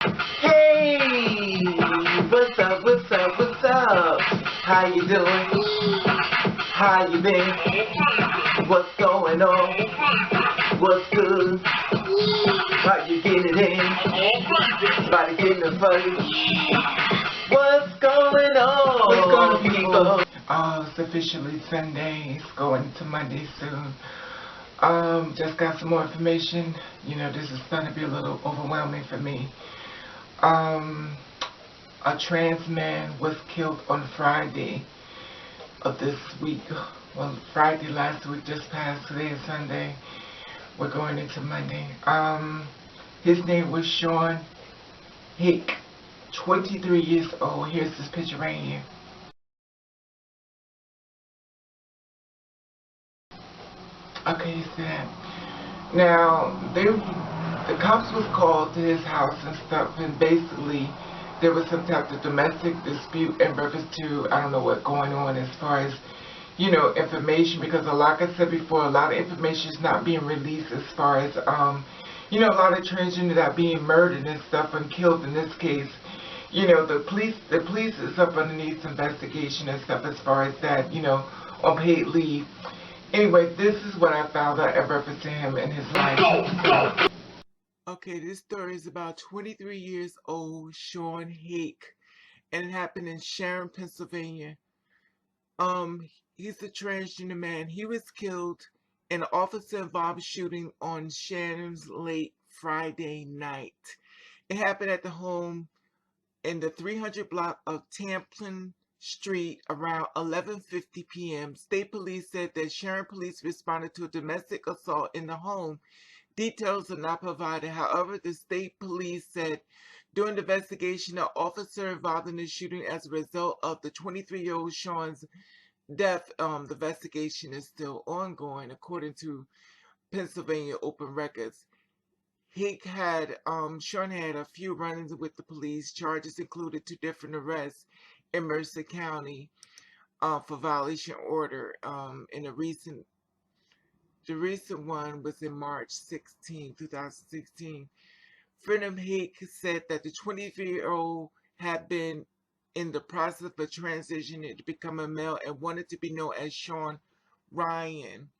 Hey, what's up, what's up, what's up? How you doing? How you been? What's going on? What's good? How you getting in? About to get in the fight. What's going on? What's going on, people? Oh, it's officially Sunday. It's going to Monday soon. Just got some more information. You know, this is going to be a little overwhelming for me. A trans man was killed on Friday of this week. Well, Friday last week just passed. Today is Sunday. We're going into Monday. His name was Sean Hake, 23 years old. Here's this picture right here. Okay, you see that? Now, the cops was called to his house and stuff, and basically there was some type of domestic dispute in reference to, I don't know what going on as far as, you know, information, because like I said before, a lot of information is not being released as far as, you know, a lot of transgender that being murdered and stuff and killed in this case. You know, the police is up underneath investigation and stuff as far as that, you know, on paid leave. Anyway, this is what I found out in reference to him and his life. Okay, this story is about 23 years old Sean Hake, and it happened in Sharon, Pennsylvania. He's a transgender man. He was killed in an officer-involved shooting on Sharon's late Friday night. It happened at the home in the 300 block of Tamplin Street around 11:50 p.m. State police said that Sharon Police responded to a domestic assault in the home. Details are not provided. However, the state police said during the investigation, an officer involved in the shooting as a result of the 23-year-old Sean's death. The investigation is still ongoing, according to Pennsylvania Open Records. Sean had a few run-ins with the police. Charges included 2 different arrests in Mercer County for violation order. The recent one was in March 16, 2016. Freedom Hake said that the 23-year-old had been in the process of transitioning to become a male and wanted to be known as Sean Ryan.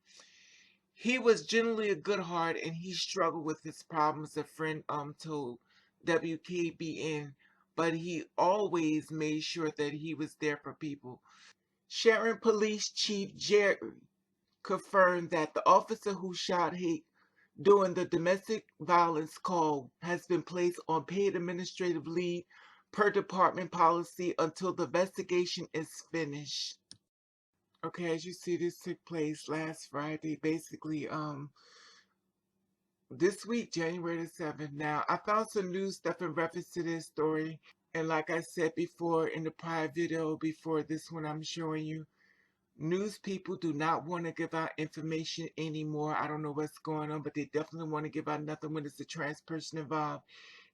He was generally a good heart, and he struggled with his problems, a friend told WKBN, but he always made sure that he was there for people. Sharon Police Chief Jerry confirmed that the officer who shot Hake during the domestic violence call has been placed on paid administrative leave per department policy until the investigation is finished. Okay, as you see, this took place last Friday, basically, this week, January the 7th. Now, I found some new stuff in reference to this story, and like I said before in the prior video, before this one I'm showing you, news people do not want to give out information anymore. I don't know what's going on, but they definitely want to give out nothing when it's a trans person involved.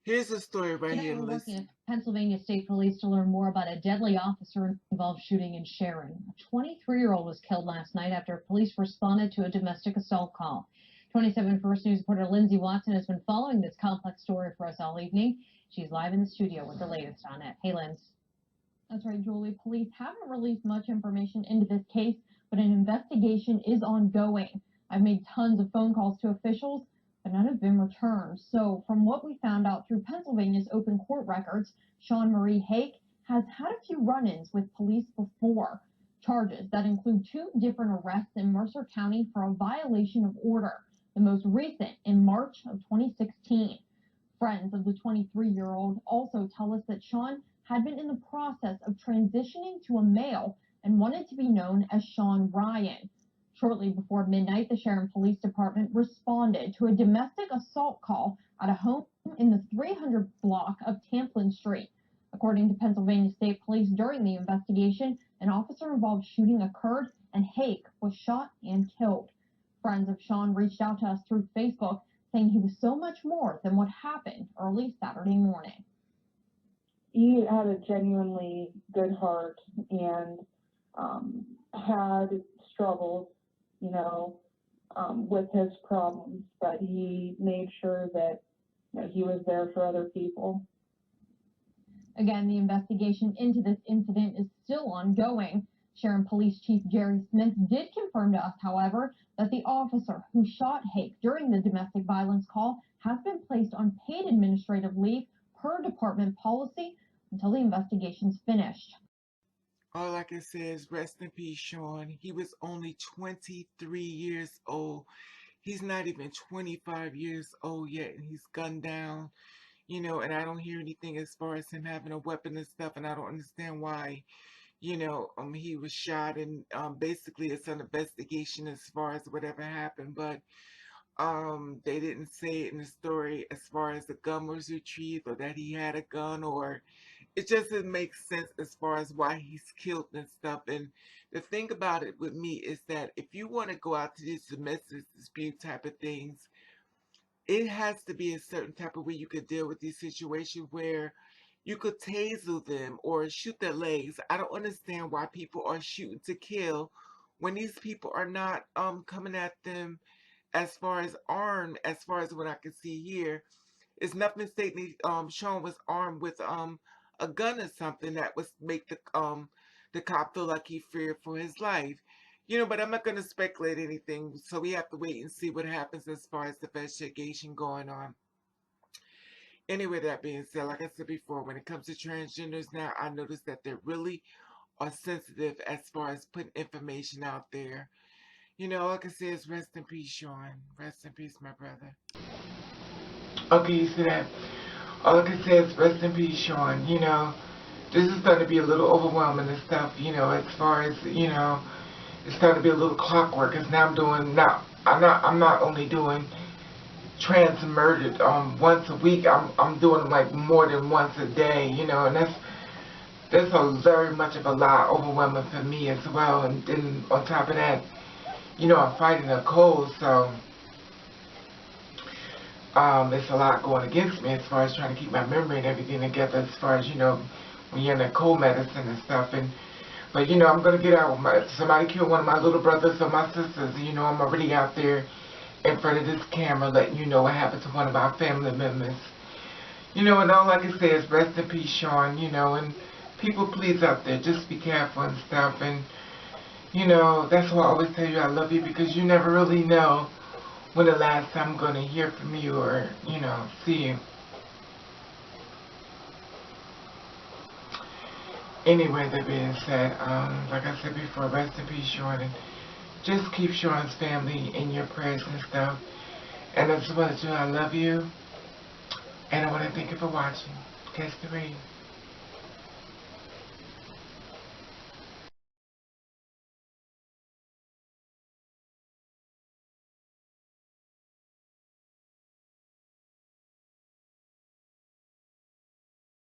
Here's a story right here. We're looking at Pennsylvania State Police to learn more about a deadly officer-involved shooting in Sharon. A 23-year-old was killed last night after police responded to a domestic assault call. 27 First News reporter Lindsay Watson has been following this complex story for us all evening. She's live in the studio with the latest on it. Hey, Linz. That's right, Julie. Police haven't released much information into this case, but an investigation is ongoing. I've made tons of phone calls to officials, but none have been returned. So from what we found out through Pennsylvania's open court records, Sean Marie Hake has had a few run-ins with police before. Charges that include 2 different arrests in Mercer County for a violation of order, the most recent in March of 2016. Friends of the 23-year-old also tell us that Sean had been in the process of transitioning to a male and wanted to be known as Sean Ryan. Shortly before midnight, the Sharon Police Department responded to a domestic assault call at a home in the 300 block of Tamplin Street. According to Pennsylvania State Police, during the investigation, an officer-involved shooting occurred and Hake was shot and killed. Friends of Sean reached out to us through Facebook, saying he was so much more than what happened early Saturday morning. He had a genuinely good heart and had struggles, you know, with his problems, but he made sure that he was there for other people. Again, the investigation into this incident is still ongoing. Sharon Police Chief Jerry Smith did confirm to us, however, that the officer who shot Hake during the domestic violence call has been placed on paid administrative leave per department policy until the investigation's finished. All I can say is rest in peace, Sean. He was only 23 years old. He's not even 25 years old yet, and he's gunned down, you know, and I don't hear anything as far as him having a weapon and stuff, and I don't understand why, you know, he was shot, and basically it's an investigation as far as whatever happened, but they didn't say it in the story as far as the gun was retrieved or that he had a gun, or it just doesn't make sense as far as why he's killed and stuff. And the thing about it with me is that if you want to go out to these domestic dispute type of things, it has to be a certain type of way you could deal with these situations where you could taser them or shoot their legs. I don't understand why people are shooting to kill when these people are not coming at them as far as armed, as far as what I can see here. It's nothing stating Sean was armed with a gun or something that was make the cop feel like he feared for his life. You know, but I'm not gonna speculate anything, so we have to wait and see what happens as far as the investigation going on. Anyway, that being said, like I said before, when it comes to transgenders now, I noticed that they really are sensitive as far as putting information out there. You know, all I can say is rest in peace, Sean. Rest in peace, my brother. Okay, you see that? All I can say is rest in peace, Sean. You know, this is starting to be a little overwhelming and stuff, you know, as far as, you know, it's starting to be a little clockwork, because now I'm not only doing trans murdered once a week, I'm doing like more than once a day, you know, and that's a very much of a lot overwhelming for me as well. And then on top of that, you know, I'm fighting a cold, so it's a lot going against me as far as trying to keep my memory and everything together, as far as, you know, when you're in that cold medicine and stuff. But, you know, I'm going to get out. Somebody killed one of my little brothers or my sisters. You know, I'm already out there in front of this camera letting you know what happened to one of our family members. You know, and all I can say is rest in peace, Sean, you know, and people please out there, just be careful and stuff. And, you know, that's why I always tell you I love you, because you never really know when the last time I'm going to hear from you or, you know, see you. Anyway, that being said, like I said before, rest in peace, Sean, and just keep Sean's family in your prayers and stuff. And I just want to tell you I love you, and I want to thank you for watching. Catch the rain.